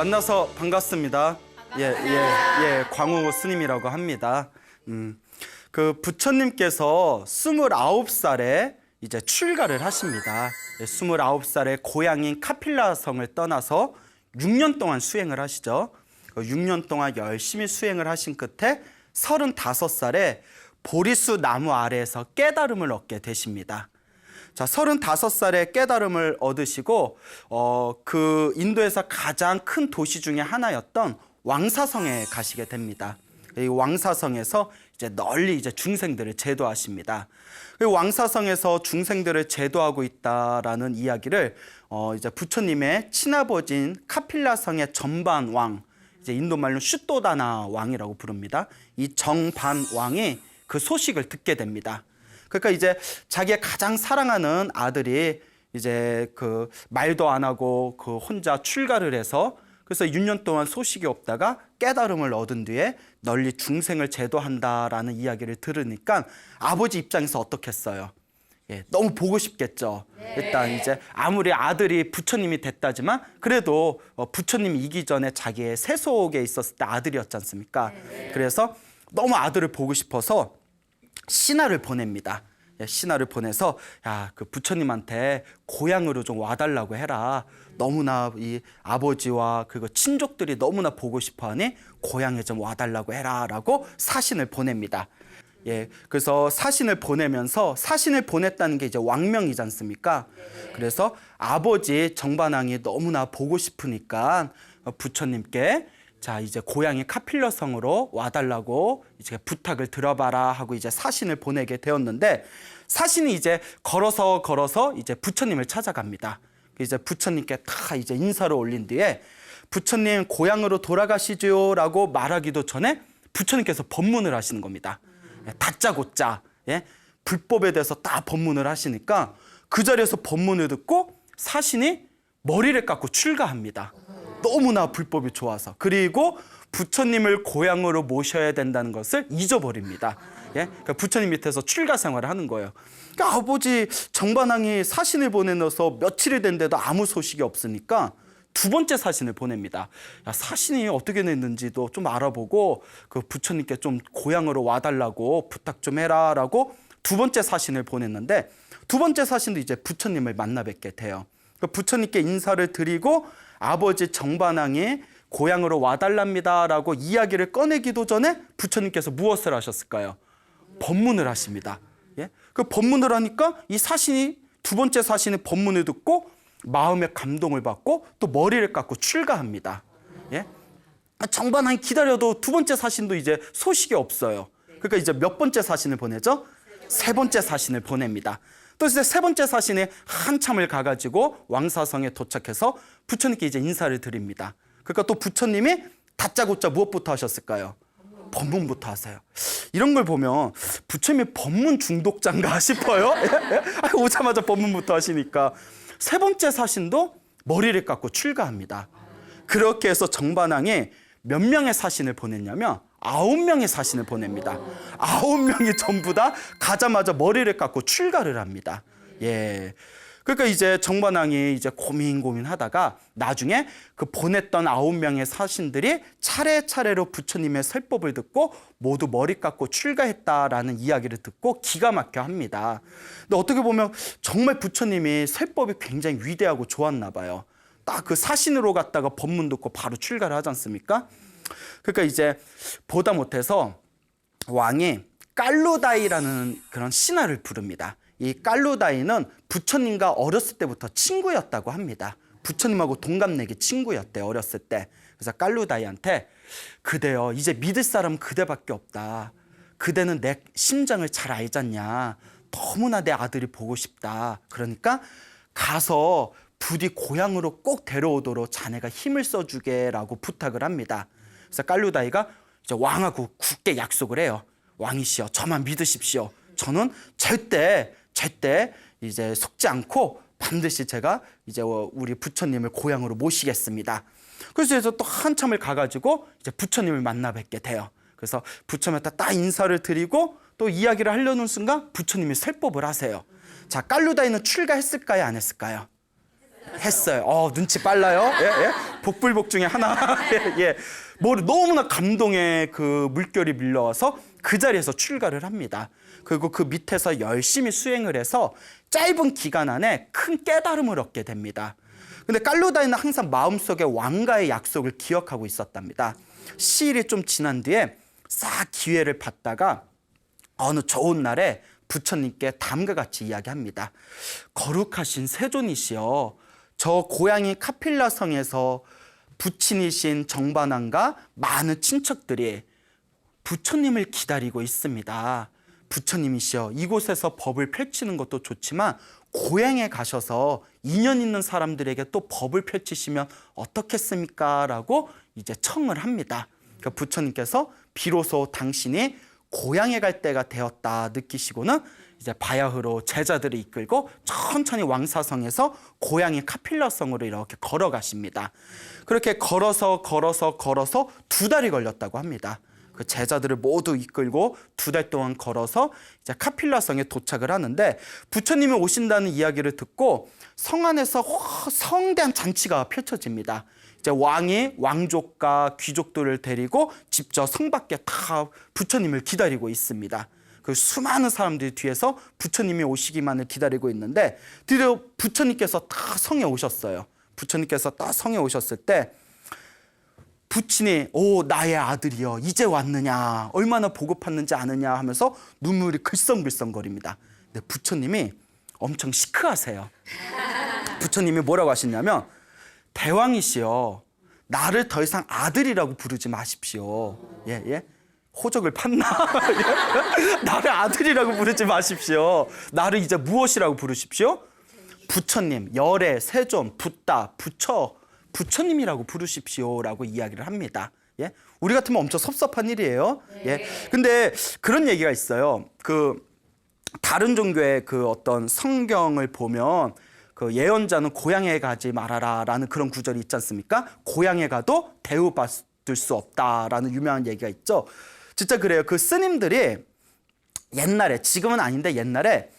만나서 반갑습니다. 예, 광우 스님이라고 합니다. 그 부처님께서 29살에 이제 출가를 하십니다. 29살에 고향인 카필라성을 떠나서 6년 동안 수행을 하시죠. 6년 동안 열심히 수행을 하신 끝에 35살에 보리수 나무 아래에서 깨달음을 얻게 되십니다. 자, 35살에 깨달음을 얻으시고 그 인도에서 가장 큰 도시 중에 하나였던 왕사성에 가시게 됩니다. 이 왕사성에서 이제 널리 이제 중생들을 제도하십니다. 그 왕사성에서 중생들을 제도하고 있다라는 이야기를 이제 부처님의 친아버지인 카필라성의 전반 왕, 이제 인도 말로 슈또다나 왕이라고 부릅니다. 이 정반 왕이 그 소식을 듣게 됩니다. 그러니까 이제 자기의 가장 사랑하는 아들이 이제 그 말도 안 하고 그 혼자 출가를 해서 그래서 6년 동안 소식이 없다가 깨달음을 얻은 뒤에 널리 중생을 제도한다라는 이야기를 들으니까 아버지 입장에서 어떻겠어요? 예, 너무 보고 싶겠죠. 일단 이제 아무리 아들이 부처님이 됐다지만 그래도 부처님이 이기 전에 자기의 세속에 있었을 때 아들이었지 않습니까? 그래서 너무 아들을 보고 싶어서 신하를 보냅니다. 신하를 보내서 야, 그 부처님한테 고향으로 좀 와달라고 해라. 너무나 이 아버지와 그 친족들이 너무나 보고 싶어하니 고향에 좀 와달라고 해라라고 사신을 보냅니다. 예, 그래서 사신을 보내면서 사신을 보냈다는 게 이제 왕명이지 않습니까? 그래서 아버지 정반왕이 너무나 보고 싶으니까 부처님께 자, 이제 고향의 카필러성으로 와달라고 이제 부탁을 들어봐라 하고 이제 사신을 보내게 되었는데 사신이 이제 걸어서 이제 부처님을 찾아갑니다. 이제 부처님께 다 이제 인사를 올린 뒤에 부처님 고향으로 돌아가시죠라고 말하기도 전에 부처님께서 법문을 하시는 겁니다. 다짜고짜 불법에 대해서 다 법문을 하시니까 그 자리에서 법문을 듣고 사신이 머리를 깎고 출가합니다. 너무나 불법이 좋아서. 그리고 부처님을 고향으로 모셔야 된다는 것을 잊어버립니다. 그러니까 부처님 밑에서 출가 생활을 하는 거예요. 그러니까 아버지 정반왕이 사신을 보내서 며칠이 됐는데도 아무 소식이 없으니까 두 번째 사신을 보냅니다. 야, 사신이 어떻게 됐는지도 좀 알아보고 그 부처님께 좀 고향으로 와달라고 부탁 좀 해라라고 두 번째 사신을 보냈는데 두 번째 사신도 이제 부처님을 만나 뵙게 돼요. 부처님께 인사를 드리고 아버지 정반왕이 고향으로 와달랍니다라고 이야기를 꺼내기도 전에 부처님께서 무엇을 하셨을까요? 법문을 하십니다. 예? 그 법문을 하니까 이 사신이 두 번째 사신의 법문을 듣고 마음의 감동을 받고 또 머리를 깎고 출가합니다. 예? 정반왕이 기다려도 두 번째 사신도 이제 소식이 없어요. 그러니까 이제 몇 번째 사신을 보내죠? 세 번째 사신을 보냅니다. 또 이제 세 번째 사신이 한참을 가가지고 왕사성에 도착해서 부처님께 이제 인사를 드립니다. 그러니까 또 부처님이 다짜고짜 무엇부터 하셨을까요? 법문부터 하세요. 이런 걸 보면 부처님이 법문 중독자인가 싶어요. 오자마자 법문부터 하시니까 세 번째 사신도 머리를 깎고 출가합니다. 그렇게 해서 정반왕이 몇 명의 사신을 보냈냐면 9명의 사신을 보냅니다. 9명이 전부 다 가자마자 머리를 깎고 출가를 합니다. 예. 그러니까 이제 정반왕이 이제 고민하다가 나중에 그 보냈던 9명의 사신들이 차례차례로 부처님의 설법을 듣고 모두 머리 깎고 출가했다라는 이야기를 듣고 기가 막혀 합니다. 근데 어떻게 보면 정말 부처님이 설법이 굉장히 위대하고 좋았나 봐요. 딱 그 사신으로 갔다가 법문 듣고 바로 출가를 하지 않습니까? 그러니까 이제 보다 못해서 왕이 깔루다이라는 그런 신하를 부릅니다. 이 깔루다이는 부처님과 어렸을 때부터 친구였다고 합니다. 부처님하고 동갑내기 친구였대요, 어렸을 때. 그래서 깔루다이한테 그대여 이제 믿을 사람은 그대밖에 없다. 그대는 내 심정을 잘 알잖냐. 너무나 내 아들이 보고 싶다. 그러니까 가서 부디 고향으로 꼭 데려오도록 자네가 힘을 써주게라고 부탁을 합니다. 그래서 깔루다이가 이제 왕하고 굳게 약속을 해요. 왕이시여, 저만 믿으십시오. 저는 절대 이제 속지 않고 반드시 제가 이제 우리 부처님을 고향으로 모시겠습니다. 그래서 또 한참을 가가지고 이제 부처님을 만나 뵙게 돼요. 그래서 부처님한테 딱 인사를 드리고 또 이야기를 하려는 순간 부처님이 설법을 하세요. 자, 깔루다이는 출가했을까요, 안 했을까요? 했어요. 눈치 빨라요. 예, 예. 복불복 중에 하나. 예, 예. 뭐 너무나 감동의 그 물결이 밀려와서 그 자리에서 출가를 합니다. 그리고 그 밑에서 열심히 수행을 해서 짧은 기간 안에 큰 깨달음을 얻게 됩니다. 근데 깔루다인은 항상 마음속에 왕과의 약속을 기억하고 있었답니다. 시일이 좀 지난 뒤에 싹 기회를 받다가 어느 좋은 날에 부처님께 다음과 같이 이야기합니다. 거룩하신 세존이시여, 저 고향이 카필라 성에서 부친이신 정반왕과 많은 친척들이 부처님을 기다리고 있습니다. 부처님이시여, 이곳에서 법을 펼치는 것도 좋지만 고향에 가셔서 인연 있는 사람들에게 또 법을 펼치시면 어떻겠습니까? 라고 이제 청을 합니다. 그러니까 부처님께서 비로소 당신이 고향에 갈 때가 되었다 느끼시고는 이제 바야흐로 제자들을 이끌고 천천히 왕사성에서 고향의 카필라성으로 이렇게 걸어가십니다. 그렇게 걸어서 2달이 걸렸다고 합니다. 그 제자들을 모두 이끌고 2달 동안 걸어서 이제 카필라성에 도착을 하는데, 부처님이 오신다는 이야기를 듣고 성 안에서 성대한 잔치가 펼쳐집니다. 이제 왕이 왕족과 귀족들을 데리고 직접 성 밖에 다 부처님을 기다리고 있습니다. 그 수많은 사람들이 뒤에서 부처님이 오시기만을 기다리고 있는데, 드디어 부처님께서 다 성에 오셨어요. 부처님께서 딱 성에 오셨을 때 부친이 나의 아들이여 이제 왔느냐, 얼마나 보고팠는지 아느냐 하면서 눈물이 글썽글썽거립니다. 근데 부처님이 엄청 시크하세요. 부처님이 뭐라고 하시냐면, 대왕이시여, 나를 더 이상 아들이라고 부르지 마십시오. 예, 예. 호적을 팠나? 나를 아들이라고 부르지 마십시오. 나를 이제 무엇이라고 부르십시오? 부처님, 열애, 세존, 붓다, 부처, 부처님이라고 부르십시오라고 이야기를 합니다. 예? 우리 같으면 엄청 섭섭한 일이에요. 예. 근데 그런 얘기가 있어요. 그 다른 종교의 그 어떤 성경을 보면 그 예언자는 고향에 가지 말아라라는 그런 구절이 있지 않습니까? 고향에 가도 대우받을 수 없다라는 유명한 얘기가 있죠. 진짜 그래요. 그 스님들이 옛날에, 지금은 아닌데 옛날에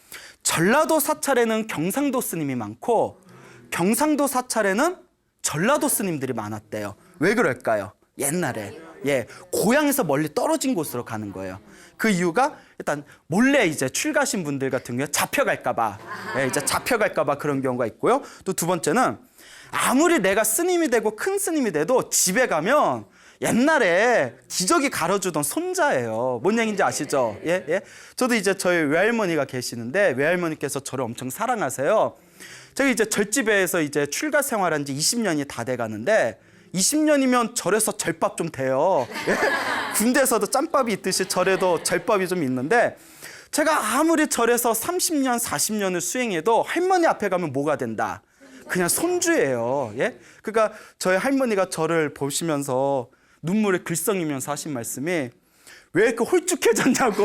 전라도 사찰에는 경상도 스님이 많고 경상도 사찰에는 전라도 스님들이 많았대요. 왜 그럴까요? 옛날에 고향에서 멀리 떨어진 곳으로 가는 거예요. 그 이유가 일단 몰래 이제 출가하신 분들 같은 경우에 잡혀갈까봐, 이제 잡혀갈까봐 그런 경우가 있고요. 또 두 번째는 아무리 내가 스님이 되고 큰 스님이 돼도 집에 가면 옛날에 기저귀 갈아주던 손자예요. 뭔 얘기인지 아시죠? 예. 저도 이제 저희 외할머니가 계시는데 외할머니께서 저를 엄청 사랑하세요. 제가 이제 절집에서 이제 출가 생활한 지 20년이 다 돼 가는데 20년이면 절에서 절밥 좀 돼요. 예? 군대에서도 짬밥이 있듯이 절에도 절밥이 좀 있는데, 제가 아무리 절에서 30년, 40년을 수행해도 할머니 앞에 가면 뭐가 된다? 그냥 손주예요. 예? 그러니까 저희 할머니가 저를 보시면서 눈물에 글썽이면서 하신 말씀이, 왜 이렇게 홀쭉해졌냐고.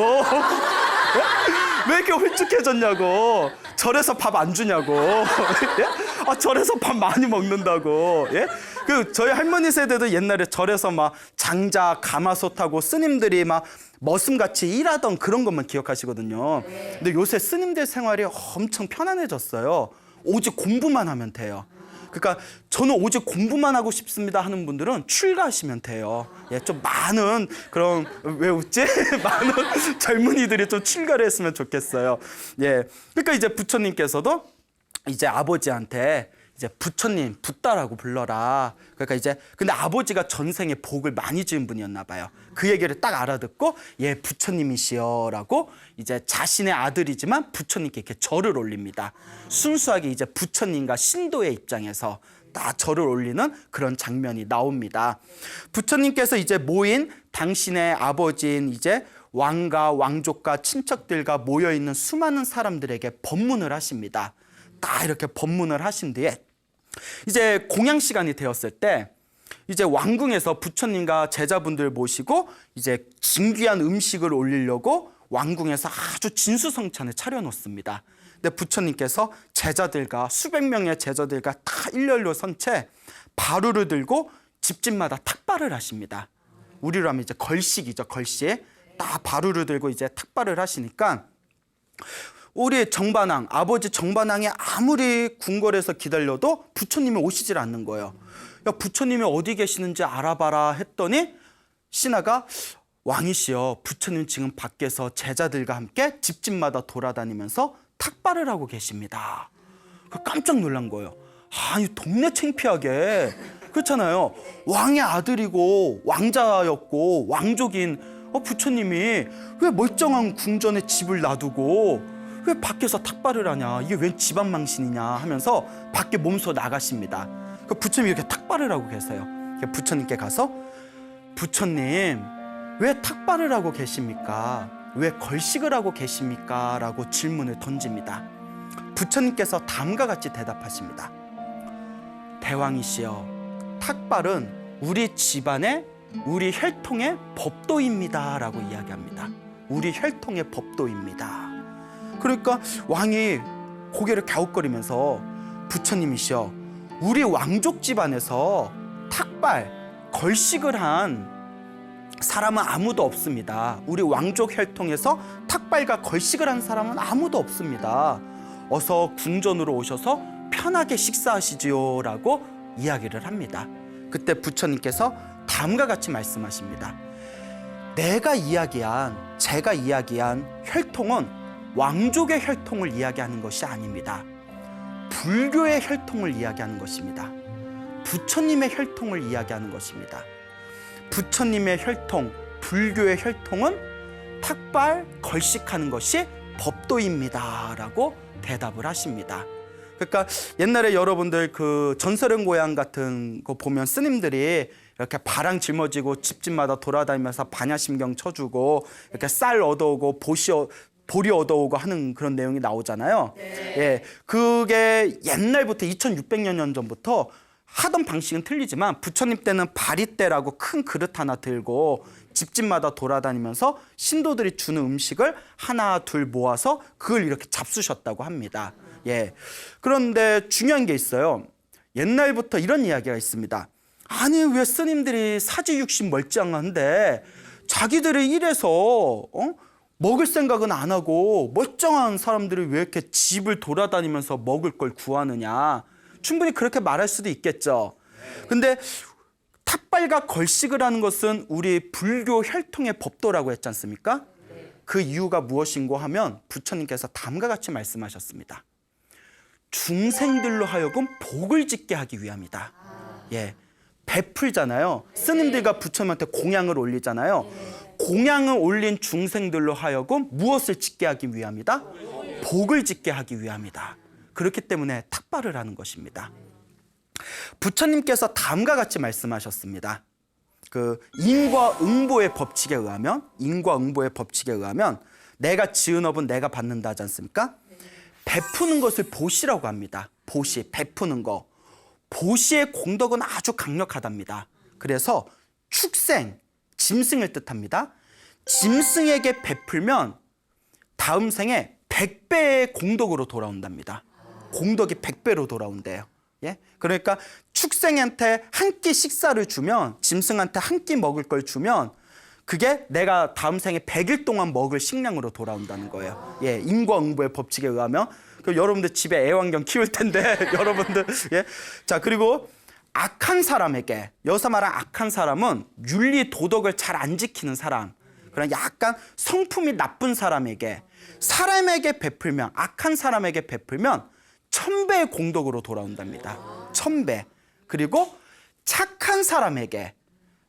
왜 이렇게 홀쭉해졌냐고. 절에서 밥 안 주냐고. 예? 절에서 밥 많이 먹는다고. 예? 그 저희 할머니 세대도 옛날에 절에서 막 장자, 가마솥하고 스님들이 막 머슴같이 일하던 그런 것만 기억하시거든요. 근데 요새 스님들 생활이 엄청 편안해졌어요. 오직 공부만 하면 돼요. 그러니까 저는 오직 공부만 하고 싶습니다 하는 분들은 출가하시면 돼요. 예, 좀 많은 그런, 왜 웃지? 많은 젊은이들이 좀 출가를 했으면 좋겠어요. 예, 그러니까 이제 부처님께서도 이제 아버지한테 이제 부처님, 붓다라고 불러라. 그러니까 이제 근데 아버지가 전생에 복을 많이 지은 분이었나 봐요. 그 얘기를 딱 알아듣고 부처님이시여라고 이제 자신의 아들이지만 부처님께 이렇게 절을 올립니다. 순수하게 이제 부처님과 신도의 입장에서 딱 절을 올리는 그런 장면이 나옵니다. 부처님께서 이제 모인 당신의 아버지인 이제 왕과 왕족과 친척들과 모여 있는 수많은 사람들에게 법문을 하십니다. 딱 이렇게 법문을 하신 뒤에 이제 공양 시간이 되었을 때 이제 왕궁에서 부처님과 제자분들 모시고 이제 진귀한 음식을 올리려고 왕궁에서 아주 진수성찬을 차려놓습니다. 근데 부처님께서 제자들과 수백 명의 제자들과 다 일렬로 선 채 바루를 들고 집집마다 탁발을 하십니다. 우리로 하면 이제 걸식이죠, 걸식. 딱 바루를 들고 이제 탁발을 하시니까 우리 정반왕, 아버지 정반왕이 아무리 궁궐에서 기다려도 부처님이 오시질 않는 거예요. 야, 부처님이 어디 계시는지 알아봐라 했더니 신하가 왕이시여, 부처님 지금 밖에서 제자들과 함께 집집마다 돌아다니면서 탁발을 하고 계십니다. 깜짝 놀란 거예요. 아니, 동네 창피하게. 그렇잖아요. 왕의 아들이고 왕자였고 왕족인 부처님이 왜 멀쩡한 궁전에 집을 놔두고 왜 밖에서 탁발을 하냐, 이게 웬 집안망신이냐 하면서 밖에 몸소 나가십니다. 부처님이 이렇게 탁발을 하고 계세요. 부처님께 가서 부처님, 왜 탁발을 하고 계십니까? 왜 걸식을 하고 계십니까? 라고 질문을 던집니다. 부처님께서 다음과 같이 대답하십니다. 대왕이시여, 탁발은 우리 집안의, 우리 혈통의 법도입니다 라고 이야기합니다. 우리 혈통의 법도입니다. 그러니까 왕이 고개를 갸웃거리면서 부처님이시여, 우리 왕족 집안에서 탁발, 걸식을 한 사람은 아무도 없습니다. 우리 왕족 혈통에서 탁발과 걸식을 한 사람은 아무도 없습니다. 어서 궁전으로 오셔서 편하게 식사하시지요 라고 이야기를 합니다. 그때 부처님께서 다음과 같이 말씀하십니다. 제가 이야기한 혈통은 왕족의 혈통을 이야기하는 것이 아닙니다. 불교의 혈통을 이야기하는 것입니다. 부처님의 혈통을 이야기하는 것입니다. 부처님의 혈통, 불교의 혈통은 탁발, 걸식하는 것이 법도입니다 라고 대답을 하십니다. 그러니까 옛날에 여러분들 그 전설의 고향 같은 거 보면 스님들이 이렇게 바랑 짊어지고 집집마다 돌아다니면서 반야심경 쳐주고 이렇게 쌀 얻어오고 보리 얻어오고 하는 그런 내용이 나오잖아요. 네. 예, 그게 옛날부터 2600년 전부터 하던 방식은 틀리지만 부처님 때는 바리떼라고 큰 그릇 하나 들고 집집마다 돌아다니면서 신도들이 주는 음식을 하나 둘 모아서 그걸 이렇게 잡수셨다고 합니다. 예. 그런데 중요한 게 있어요. 옛날부터 이런 이야기가 있습니다. 아니, 왜 스님들이 사지육신 멀쩡한데 자기들이 이래서 먹을 생각은 안 하고 멀쩡한 사람들이 왜 이렇게 집을 돌아다니면서 먹을 걸 구하느냐. 충분히 그렇게 말할 수도 있겠죠. 근데 탁발과 걸식을 하는 것은 우리 불교 혈통의 법도라고 했지 않습니까? 그 이유가 무엇인고 하면 부처님께서 다음과 같이 말씀하셨습니다. 중생들로 하여금 복을 짓게 하기 위함이다. 예, 베풀잖아요. 스님들과 부처님한테 공양을 올리잖아요. 공양을 올린 중생들로 하여금 무엇을 짓게 하기 위함이다? 복을 짓게 하기 위함이다. 그렇기 때문에 탁발을 하는 것입니다. 부처님께서 다음과 같이 말씀하셨습니다. 그 인과응보의 법칙에 의하면 내가 지은 업은 내가 받는다 하지 않습니까? 베푸는 것을 보시라고 합니다. 보시, 베푸는 거. 보시의 공덕은 아주 강력하답니다. 그래서 축생, 짐승을 뜻합니다. 짐승에게 베풀면 다음 생에 100배의 공덕으로 돌아온답니다. 공덕이 100배로 돌아온대요. 예? 그러니까 축생한테 한 끼 식사를 주면, 짐승한테 한 끼 먹을 걸 주면 그게 내가 다음 생에 100일 동안 먹을 식량으로 돌아온다는 거예요. 예, 인과응보의 법칙에 의하면. 여러분들 집에 애완견 키울 텐데 여러분들, 예. 자, 그리고 악한 사람에게, 여기서 말한 악한 사람은 윤리 도덕을 잘 안 지키는 사람, 그런 약간 성품이 나쁜 사람에게 베풀면, 악한 사람에게 베풀면 1000배의 공덕으로 돌아온답니다. 1000배. 그리고 착한 사람에게,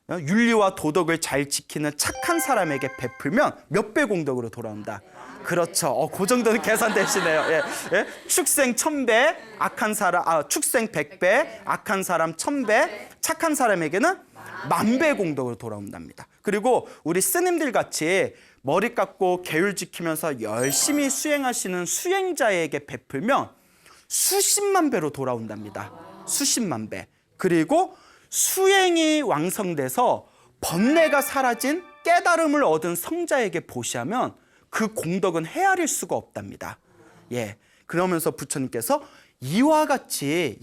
윤리와 도덕을 잘 지키는 착한 사람에게 베풀면 몇 배 공덕으로 돌아온다. 그렇죠. 그 정도는 계산되시네요. 예. 예. 축생 1000배, 축생 100배, 악한 사람 1000배, 착한 사람에게는 10,000배 공덕으로 돌아온답니다. 그리고 우리 스님들 같이 머리 깎고 계율 지키면서 열심히 수행하시는 수행자에게 베풀면 수십만 배로 돌아온답니다. 수십만 배. 그리고 수행이 왕성돼서 번뇌가 사라진 깨달음을 얻은 성자에게 보시하면 그 공덕은 헤아릴 수가 없답니다. 예. 그러면서 부처님께서 이와 같이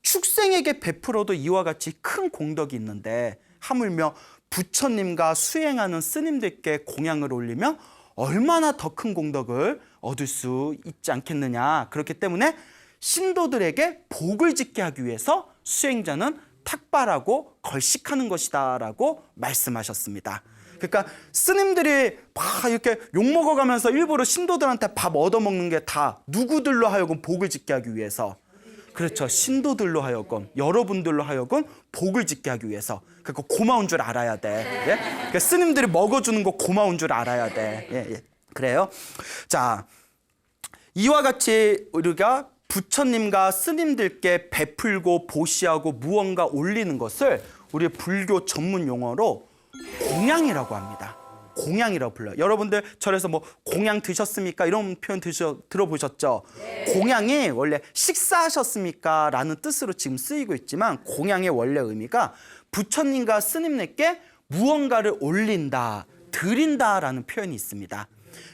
축생에게 베풀어도 이와 같이 큰 공덕이 있는데 하물며 부처님과 수행하는 스님들께 공양을 올리면 얼마나 더 큰 공덕을 얻을 수 있지 않겠느냐. 그렇기 때문에 신도들에게 복을 짓게 하기 위해서 수행자는 탁발하고 걸식하는 것이다 라고 말씀하셨습니다. 그러니까 스님들이 막 이렇게 욕먹어가면서 일부러 신도들한테 밥 얻어먹는 게 다 누구들로 하여금 복을 짓게 하기 위해서, 그렇죠, 신도들로 하여금, 여러분들로 하여금 복을 짓게 하기 위해서. 그러니까 고마운 줄 알아야 돼. 예? 그러니까 스님들이 먹어주는 거 고마운 줄 알아야 돼. 예, 예. 그래요. 자, 이와 같이 우리가 부처님과 스님들께 베풀고 보시하고 무언가 올리는 것을 우리 불교 전문 용어로 공양이라고 합니다. 공양이라고 불러요. 여러분들 절에서 뭐 공양 드셨습니까? 이런 표현 들어보셨죠? 네. 공양이 원래 식사하셨습니까? 라는 뜻으로 지금 쓰이고 있지만, 공양의 원래 의미가 부처님과 스님들께 무언가를 올린다, 드린다라는 표현이 있습니다.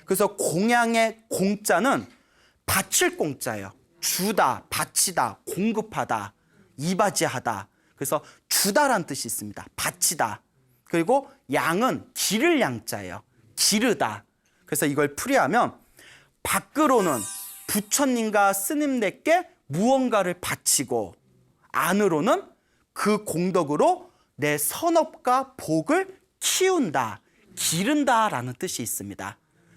그래서 공양의 공자는 바칠 공자예요. 주다, 바치다, 공급하다, 이바지하다. 그래서 주다라는 뜻이 있습니다. 바치다. 그리고 양은 기를 양자예요. 기르다. 그래서 이걸 풀이하면 밖으로는 부처님과 스님들께 무언가를 바치고, 안으로는 그 공덕으로 내 선업과 복을 키운다, 기른다라는 뜻이 있습니다.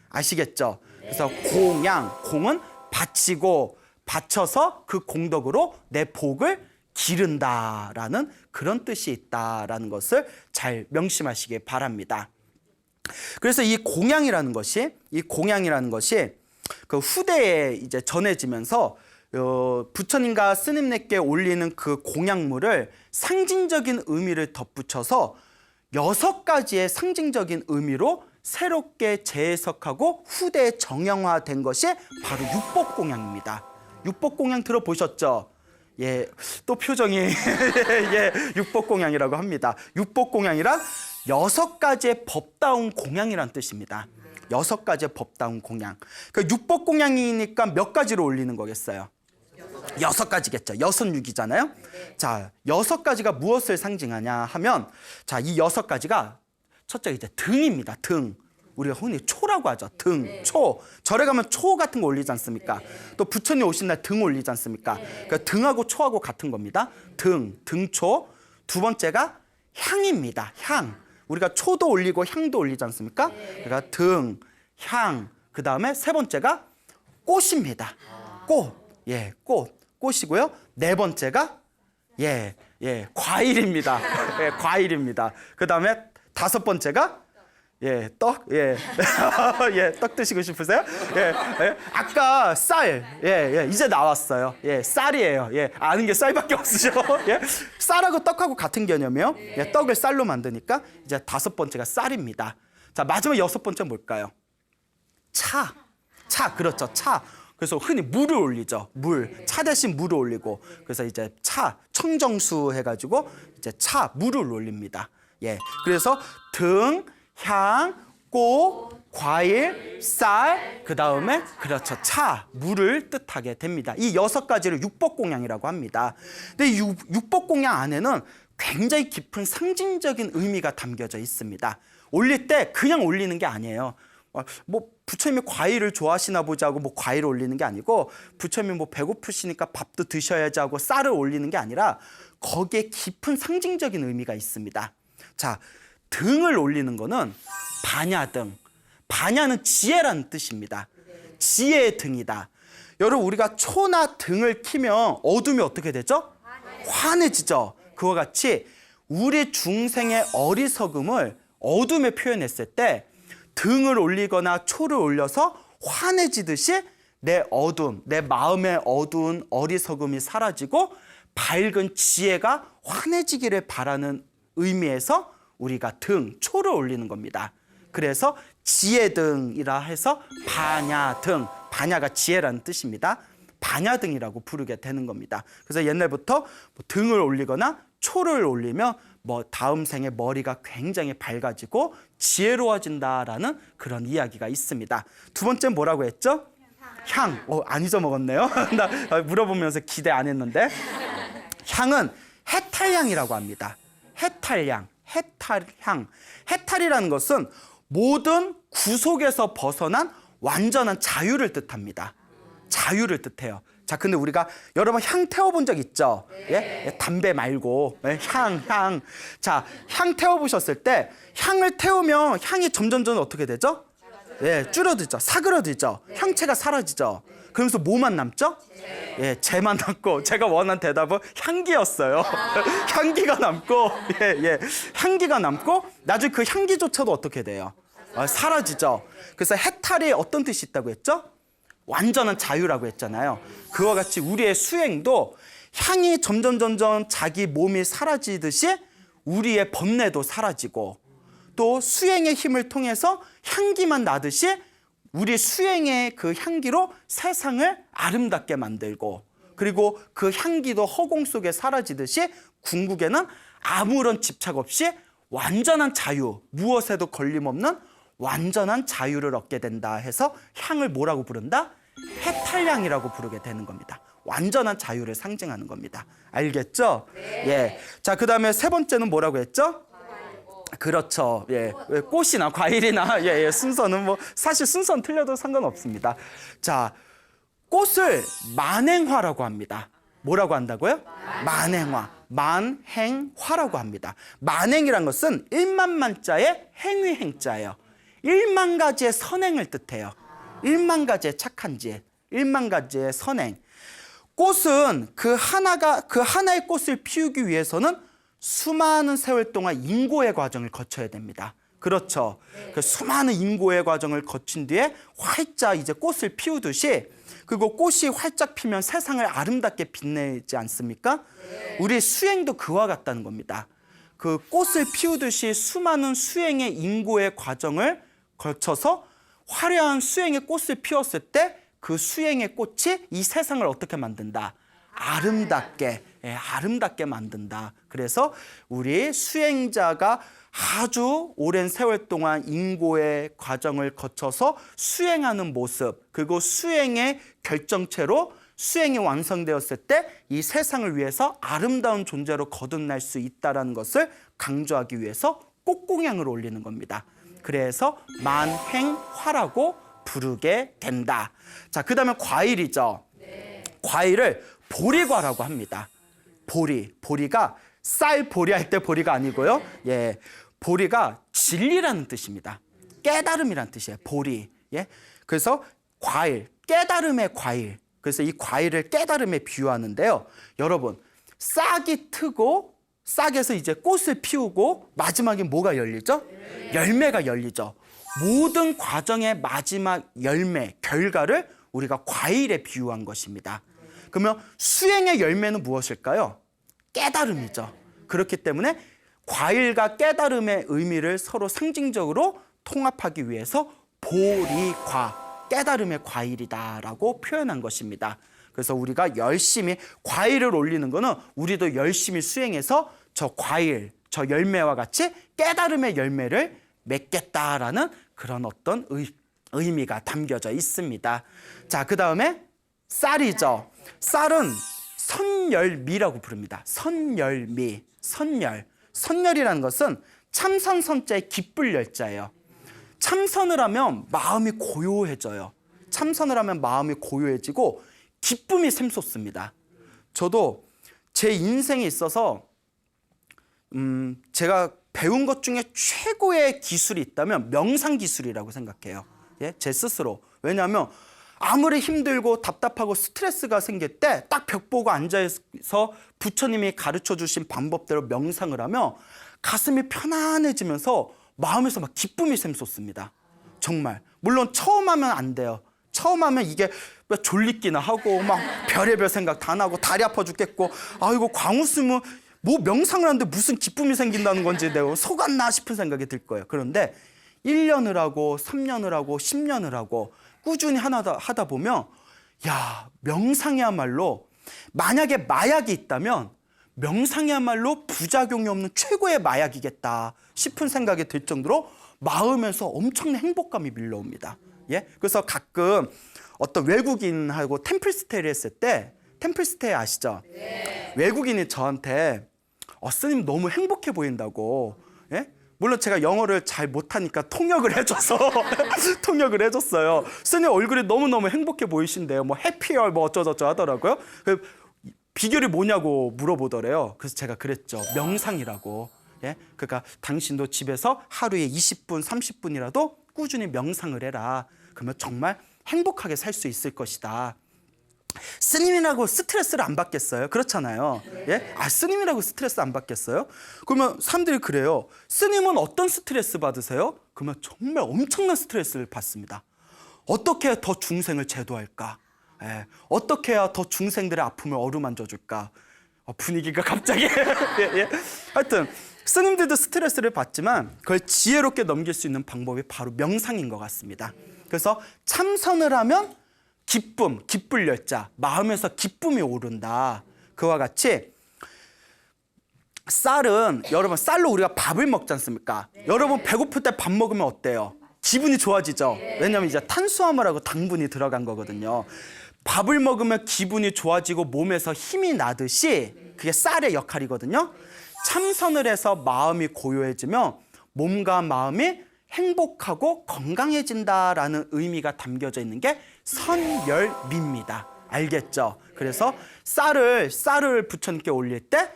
아시겠죠? 그래서 공양, 공은 바치고 바쳐서 그 공덕으로 내 복을 기른다라는 그런 뜻이 있다라는 것을 잘 명심하시기 바랍니다. 그래서 이 공양이라는 것이 그 후대에 이제 전해지면서 부처님과 스님들께 올리는 그 공양물을 상징적인 의미를 덧붙여서 6가지의 상징적인 의미로 새롭게 재해석하고 후대에 정형화된 것이 바로 육법공양입니다. 육법공양 들어보셨죠? 예, 또 표정이 예, 육법공양이라고 합니다. 육법공양이란 6가지의 법다운 공양이란 뜻입니다. 6가지의 법다운 공양. 그러니까 육법공양이니까 몇 가지로 올리는 거겠어요? 6가지겠죠. 6육이잖아요. 자, 6가지가 무엇을 상징하냐 하면, 자, 이 6가지가 첫째 이제 등입니다. 등. 우리가 흔히 초라고 하죠. 등, 초. 절에 가면 초 같은 거 올리지 않습니까? 또 부처님 오신 날 등 올리지 않습니까? 그러니까 등하고 초하고 같은 겁니다. 등, 등초. 두 번째가 향입니다. 향. 우리가 초도 올리고 향도 올리지 않습니까? 그러니까 등, 향. 그 다음에 세 번째가 꽃입니다. 꽃. 예, 꽃. 꽃이고요. 네 번째가 과일입니다. 예, 과일입니다. 그 다음에 5번째가 떡? 떡 드시고 싶으세요? 아까 쌀, 이제 나왔어요. 쌀이에요. 아는 게 쌀밖에 없으죠. 쌀하고 떡하고 같은 개념이에요. 떡을 쌀로 만드니까 이제 5번째가 쌀입니다. 자, 마지막 6번째 뭘까요? 차, 그렇죠. 차. 그래서 흔히 물을 올리죠. 물, 차 대신 물을 올리고, 그래서 이제 차, 청정수 해가지고 이제 물을 올립니다. 그래서 등, 향, 꽃, 과일, 쌀, 그 다음에 그렇죠, 차, 물을 뜻하게 됩니다. 이 6가지를 육법공양이라고 합니다. 근데 이 육법공양 안에는 굉장히 깊은 상징적인 의미가 담겨져 있습니다. 올릴 때 그냥 올리는 게 아니에요. 뭐 부처님이 과일을 좋아하시나 보자 하고 뭐 과일을 올리는 게 아니고, 부처님이 뭐 배고프시니까 밥도 드셔야지 하고 쌀을 올리는 게 아니라 거기에 깊은 상징적인 의미가 있습니다. 자, 등을 올리는 거는 반야등. 반야는 지혜라는 뜻입니다. 지혜의 등이다. 여러분, 우리가 초나 등을 키면 어둠이 어떻게 되죠? 환해지죠. 그와 같이 우리 중생의 어리석음을 어둠에 표현했을 때 등을 올리거나 초를 올려서 환해지듯이 내 어둠, 내 마음의 어두운 어리석음이 사라지고 밝은 지혜가 환해지기를 바라는 의미에서 우리가 등, 초를 올리는 겁니다. 그래서 지혜등이라 해서 반야등, 반야가 지혜라는 뜻입니다. 반야등이라고 부르게 되는 겁니다. 그래서 옛날부터 등을 올리거나 초를 올리면 다음 생에 머리가 굉장히 밝아지고 지혜로워진다라는 그런 이야기가 있습니다. 두 번째는 뭐라고 했죠? 향. 안 잊어먹었네요. 나 물어보면서 기대 안 했는데. 향은 해탈향이라고 합니다. 해탈향. 해탈이라는 것은 모든 구속에서 벗어난 완전한 자유를 뜻합니다. 자유를 뜻해요. 자, 근데 우리가 여러분 향 태워본 적 있죠? 예? 담배 말고 향. 자, 향 태워보셨을 때 향을 태우면 향이 점점 어떻게 되죠? 예, 줄어들죠. 사그러들죠. 향체가 사라지죠. 그러면서 뭐만 남죠? 예, 재만 남고, 제가 원한 대답은 향기였어요. 향기가 남고, 향기가 남고, 나중에 그 향기조차도 어떻게 돼요? 사라지죠. 그래서 해탈이 어떤 뜻이 있다고 했죠? 완전한 자유라고 했잖아요. 그와 같이 우리의 수행도 향이 점점 자기 몸이 사라지듯이 우리의 번뇌도 사라지고, 또 수행의 힘을 통해서 향기만 나듯이 우리 수행의 그 향기로 세상을 아름답게 만들고, 그리고 그 향기도 허공 속에 사라지듯이 궁극에는 아무런 집착 없이 완전한 자유, 무엇에도 걸림없는 완전한 자유를 얻게 된다 해서 향을 뭐라고 부른다? 해탈향이라고 부르게 되는 겁니다. 완전한 자유를 상징하는 겁니다. 알겠죠? 예. 자, 그 다음에 세 번째는 뭐라고 했죠? 그렇죠. 예. 꽃이나 과일이나 순서는 뭐 사실 순서는 틀려도 상관없습니다. 자, 꽃을 만행화라고 합니다. 뭐라고 한다고요? 만행화. 만행화라고 합니다. 만행이란 것은 1만 만자의 행위 행자예요. 1만 가지의 선행을 뜻해요. 1만 가지의 착한 짓, 1만 가지의 선행. 꽃은 그 하나의 꽃을 피우기 위해서는 수많은 세월 동안 인고의 과정을 거쳐야 됩니다. 그렇죠. 그 수많은 인고의 과정을 거친 뒤에 활짝 이제 꽃을 피우듯이, 그리고 꽃이 활짝 피면 세상을 아름답게 빛내지 않습니까? 우리 수행도 그와 같다는 겁니다. 그 꽃을 피우듯이 수많은 수행의 인고의 과정을 거쳐서 화려한 수행의 꽃을 피웠을 때 그 수행의 꽃이 이 세상을 어떻게 만든다? 아름답게 만든다. 그래서 우리 수행자가 아주 오랜 세월 동안 인고의 과정을 거쳐서 수행하는 모습, 그리고 수행의 결정체로 수행이 완성되었을 때 이 세상을 위해서 아름다운 존재로 거듭날 수 있다는 것을 강조하기 위해서 꽃공양을 올리는 겁니다. 그래서 만행화라고 부르게 된다. 자, 그 다음에 과일이죠. 과일을 보리과라고 합니다. 보리가 쌀보리 할 때 보리가 아니고요. 예, 보리가 진리라는 뜻입니다. 깨달음이라는 뜻이에요. 보리. 예, 그래서 과일, 깨달음의 과일. 그래서 이 과일을 깨달음에 비유하는데요. 여러분, 싹이 트고 싹에서 이제 꽃을 피우고 마지막에 뭐가 열리죠? 열매가 열리죠. 모든 과정의 마지막 열매, 결과를 우리가 과일에 비유한 것입니다. 그러면 수행의 열매는 무엇일까요? 깨달음이죠. 그렇기 때문에 과일과 깨달음의 의미를 서로 상징적으로 통합하기 위해서 보리과, 깨달음의 과일이다라고 표현한 것입니다. 그래서 우리가 열심히 과일을 올리는 거는 우리도 열심히 수행해서 저 과일, 저 열매와 같이 깨달음의 열매를 맺겠다라는 그런 어떤 의미가 담겨져 있습니다. 자, 그 다음에 쌀이죠. 쌀은 선열미라고 부릅니다. 선열미, 선열이라는 것은 참선선자의 기쁠 열자예요. 참선을 하면 마음이 고요해져요. 참선을 하면 마음이 고요해지고 기쁨이 샘솟습니다. 저도 제 인생에 있어서 제가 배운 것 중에 최고의 기술이 있다면 명상 기술이라고 생각해요. 예? 제 스스로. 왜냐하면 아무리 힘들고 답답하고 스트레스가 생길 때 딱 벽 보고 앉아서 부처님이 가르쳐 주신 방법대로 명상을 하면 가슴이 편안해지면서 마음에서 막 기쁨이 샘솟습니다. 정말. 물론 처음 하면 안 돼요. 처음 하면 이게 졸리기나 하고 막 별의별 생각 다 나고 다리 아파 죽겠고, 아이고 광우 쓰면 뭐 명상을 하는데 무슨 기쁨이 생긴다는 건지 내가 속았나 싶은 생각이 들 거예요. 그런데 1년을 하고 3년을 하고 10년을 하고 꾸준히 하다 보면 야, 명상이야말로 만약에 마약이 있다면 명상이야말로 부작용이 없는 최고의 마약이겠다 싶은 생각이 들 정도로 마음에서 엄청난 행복감이 밀려옵니다. 예? 그래서 가끔 어떤 외국인하고 템플스테이를 했을 때, 템플스테이 아시죠? 네. 외국인이 저한테 스님 너무 행복해 보인다고, 예? 물론 제가 영어를 잘 못하니까 통역을 해줘서 통역을 해줬어요. 스님 얼굴이 너무너무 행복해 보이신데요. 뭐 해피얼 뭐 어쩌저쩌 하더라고요. 그 비결이 뭐냐고 물어보더래요. 그래서 제가 그랬죠. 명상이라고. 예? 그러니까 당신도 집에서 하루에 20분, 30분이라도 꾸준히 명상을 해라. 그러면 정말 행복하게 살 수 있을 것이다. 스님이라고 스트레스를 안 받겠어요? 그렇잖아요. 예? 스님이라고 스트레스 안 받겠어요? 그러면 사람들이 그래요. 스님은 어떤 스트레스 받으세요? 그러면 정말 엄청난 스트레스를 받습니다. 어떻게 해야 더 중생을 제도할까? 예. 어떻게 해야 더 중생들의 아픔을 어루만져 줄까? 분위기가 갑자기 예, 예. 하여튼 스님들도 스트레스를 받지만 그걸 지혜롭게 넘길 수 있는 방법이 바로 명상인 것 같습니다. 그래서 참선을 하면 기쁨, 기쁠 열자, 마음에서 기쁨이 오른다. 그와 같이 쌀은 여러분 쌀로 우리가 밥을 먹지 않습니까? 여러분 배고플 때 밥 먹으면 어때요? 기분이 좋아지죠? 왜냐하면 이제 탄수화물하고 당분이 들어간 거거든요. 밥을 먹으면 기분이 좋아지고 몸에서 힘이 나듯이 그게 쌀의 역할이거든요. 참선을 해서 마음이 고요해지면 몸과 마음이 행복하고 건강해진다라는 의미가 담겨져 있는 게 선열미입니다. 알겠죠? 그래서 쌀을 부처님께 올릴 때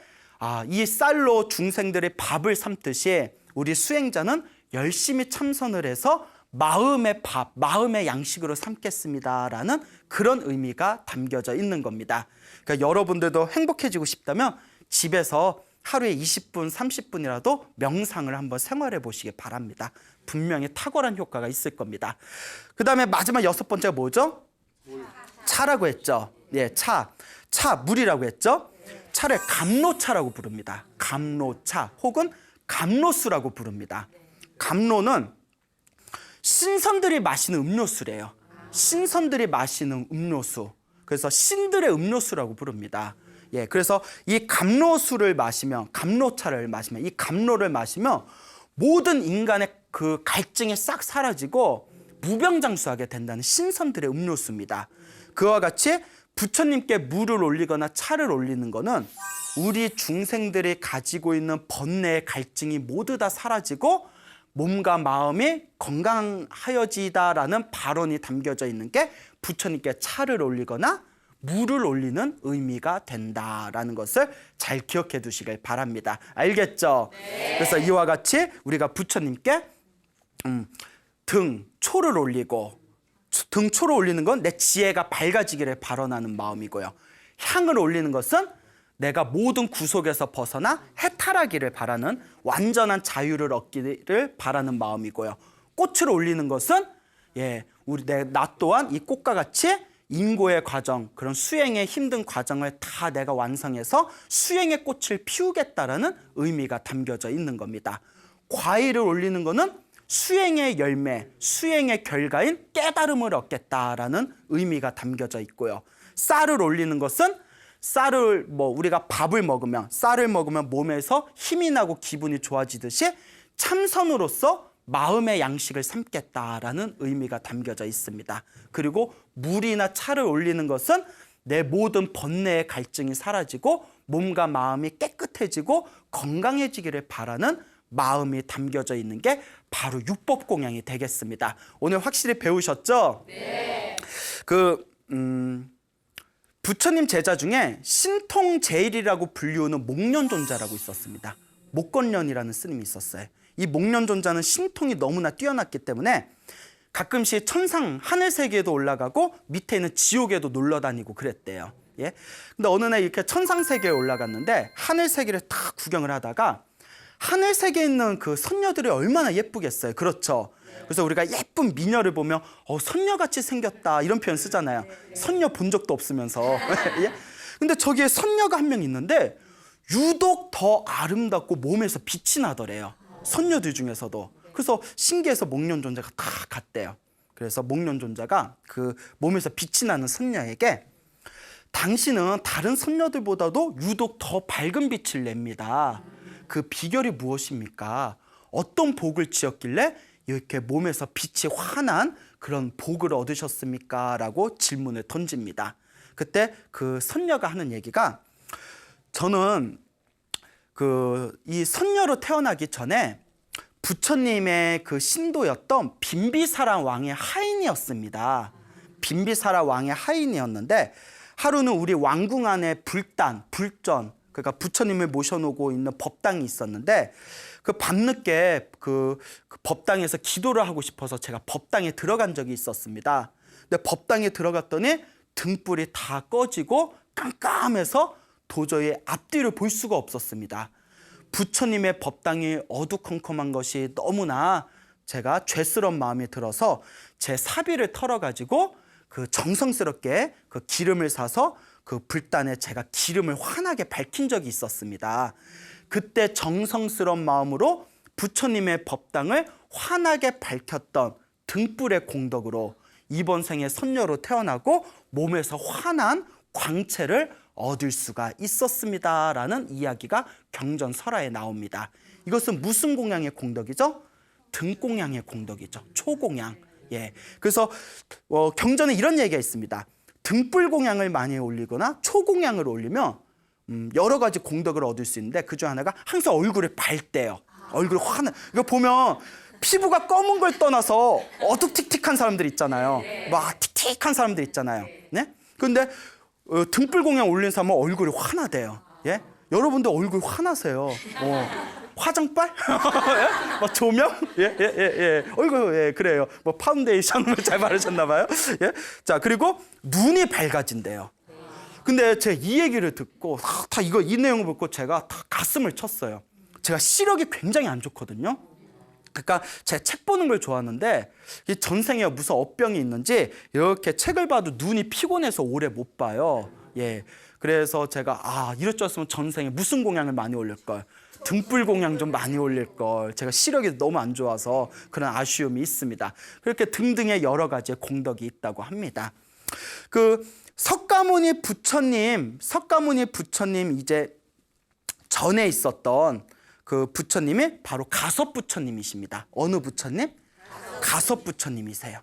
이 쌀로 중생들의 밥을 삼듯이 우리 수행자는 열심히 참선을 해서 마음의 밥, 마음의 양식으로 삼겠습니다라는 그런 의미가 담겨져 있는 겁니다. 그러니까 여러분들도 행복해지고 싶다면 집에서 하루에 20분, 30분이라도 명상을 한번 생활해 보시기 바랍니다. 분명히 탁월한 효과가 있을 겁니다. 그 다음에 마지막 6번째가 뭐죠? 차라고 했죠. 예, 차, 물이라고 했죠. 차를 감로차라고 부릅니다. 감로차 혹은 감로수라고 부릅니다. 감로는 신선들이 마시는 음료수래요. 신선들이 마시는 음료수. 그래서 신들의 음료수라고 부릅니다. 예, 그래서 이 감로수를 마시면, 감로차를 마시면, 이 감로를 마시면 모든 인간의 그 갈증이 싹 사라지고 무병장수하게 된다는 신선들의 음료수입니다. 그와 같이 부처님께 물을 올리거나 차를 올리는 거는 우리 중생들이 가지고 있는 번뇌의 갈증이 모두 다 사라지고 몸과 마음이 건강하여지다라는 발언이 담겨져 있는 게 부처님께 차를 올리거나 물을 올리는 의미가 된다라는 것을 잘 기억해 두시길 바랍니다. 알겠죠? 네. 그래서 이와 같이 우리가 부처님께 등초를 올리고, 등초를 올리는 건 내 지혜가 밝아지기를 발언하는 마음이고요. 향을 올리는 것은 내가 모든 구속에서 벗어나 해탈하기를 바라는 완전한 자유를 얻기를 바라는 마음이고요. 꽃을 올리는 것은 나 또한 이 꽃과 같이 인고의 과정, 그런 수행의 힘든 과정을 다 내가 완성해서 수행의 꽃을 피우겠다라는 의미가 담겨져 있는 겁니다. 과일을 올리는 것은 수행의 열매, 수행의 결과인 깨달음을 얻겠다라는 의미가 담겨져 있고요. 쌀을 올리는 것은 우리가 밥을 먹으면, 쌀을 먹으면 몸에서 힘이 나고 기분이 좋아지듯이 참선으로서 마음의 양식을 삼겠다라는 의미가 담겨져 있습니다. 그리고 물이나 차를 올리는 것은 내 모든 번뇌의 갈증이 사라지고 몸과 마음이 깨끗해지고 건강해지기를 바라는 마음이 담겨져 있는 게 바로 육법공양이 되겠습니다. 오늘 확실히 배우셨죠? 네. 부처님 제자 중에 신통제일이라고 불리우는 목련존자라고 있었습니다. 목건련이라는 스님이 있었어요. 이 목련존자는 신통이 너무나 뛰어났기 때문에 가끔씩 천상 하늘 세계에도 올라가고 밑에 있는 지옥에도 놀러 다니고 그랬대요. 예. 근데 어느 날 이렇게 천상 세계에 올라갔는데 하늘 세계를 다 구경을 하다가 하늘 세계에 있는 그 선녀들이 얼마나 예쁘겠어요. 그렇죠. 그래서 우리가 예쁜 미녀를 보면 선녀같이 생겼다 이런 표현 쓰잖아요. 선녀 본 적도 없으면서. 예? 근데 저기에 선녀가 한 명 있는데 유독 더 아름답고 몸에서 빛이 나더래요. 선녀들 중에서도. 그래서 신기해서 목련존자가 다 갔대요. 그래서 목련존자가 그 몸에서 빛이 나는 선녀에게 당신은 다른 선녀들보다도 유독 더 밝은 빛을 냅니다. 그 비결이 무엇입니까? 어떤 복을 지었길래 이렇게 몸에서 빛이 환한 그런 복을 얻으셨습니까? 라고 질문을 던집니다. 그때 그 선녀가 하는 얘기가 저는 이 선녀로 태어나기 전에 부처님의 그 신도였던 빈비사라 왕의 하인이었습니다. 빈비사라 왕의 하인이었는데 하루는 우리 왕궁 안에 불전, 그러니까 부처님을 모셔놓고 있는 법당이 있었는데 그 밤늦게 그 법당에서 기도를 하고 싶어서 제가 법당에 들어간 적이 있었습니다. 근데 법당에 들어갔더니 등불이 다 꺼지고 깜깜해서 도저히 앞뒤를 볼 수가 없었습니다. 부처님의 법당이 어두컴컴한 것이 너무나 제가 죄스러운 마음이 들어서 제 사비를 털어가지고 그 정성스럽게 그 기름을 사서 그 불단에 제가 기름을 환하게 밝힌 적이 있었습니다. 그때 정성스러운 마음으로 부처님의 법당을 환하게 밝혔던 등불의 공덕으로 이번 생에 선녀로 태어나고 몸에서 환한 광채를 얻을 수가 있었습니다라는 이야기가 경전설화에 나옵니다. 이것은 무슨 공양의 공덕이죠? 등공양의 공덕이죠. 초공양. 예. 그래서 경전에 이런 얘기가 있습니다. 등불 공양을 많이 올리거나 초공양을 올리면 여러 가지 공덕을 얻을 수 있는데 그중 하나가 항상 얼굴이 밝대요. 얼굴이 환한. 이거 보면 피부가 검은 걸 떠나서 어둑틱틱한 사람들 있잖아요. 막 틱틱한 사람들 있잖아요. 네? 근데 등불 공양 올린 사람은 얼굴이 환하대요. 예? 여러분들 얼굴 환하세요. 화장빨? 예? 막 조명? 예. 얼굴, 예, 그래요. 뭐 파운데이션 잘 바르셨나 봐요. 예? 자, 그리고 눈이 밝아진대요. 근데 제가 이 얘기를 듣고 이 내용을 듣고 제가 다 가슴을 쳤어요. 제가 시력이 굉장히 안 좋거든요. 그러니까 제가 책 보는 걸 좋아하는데 이 전생에 무슨 업병이 있는지 이렇게 책을 봐도 눈이 피곤해서 오래 못 봐요. 예. 그래서 제가 이럴 줄 알았으면 전생에 무슨 공양을 많이 올릴 걸. 등불 공양 좀 많이 올릴 걸. 제가 시력이 너무 안 좋아서 그런 아쉬움이 있습니다. 그렇게 등등의 여러 가지의 공덕이 있다고 합니다. 그 석가모니 부처님 이제 전에 있었던 그 부처님이 바로 가섭 부처님이십니다. 어느 부처님? 가섭 부처님이세요.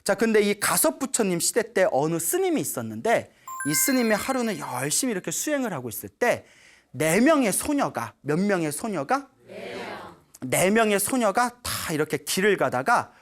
자, 근데 이 가섭 부처님 시대 때 어느 스님이 있었는데 이 스님이 하루는 열심히 이렇게 수행을 하고 있을 때 몇 명의 소녀가 다 이렇게 길을 가다가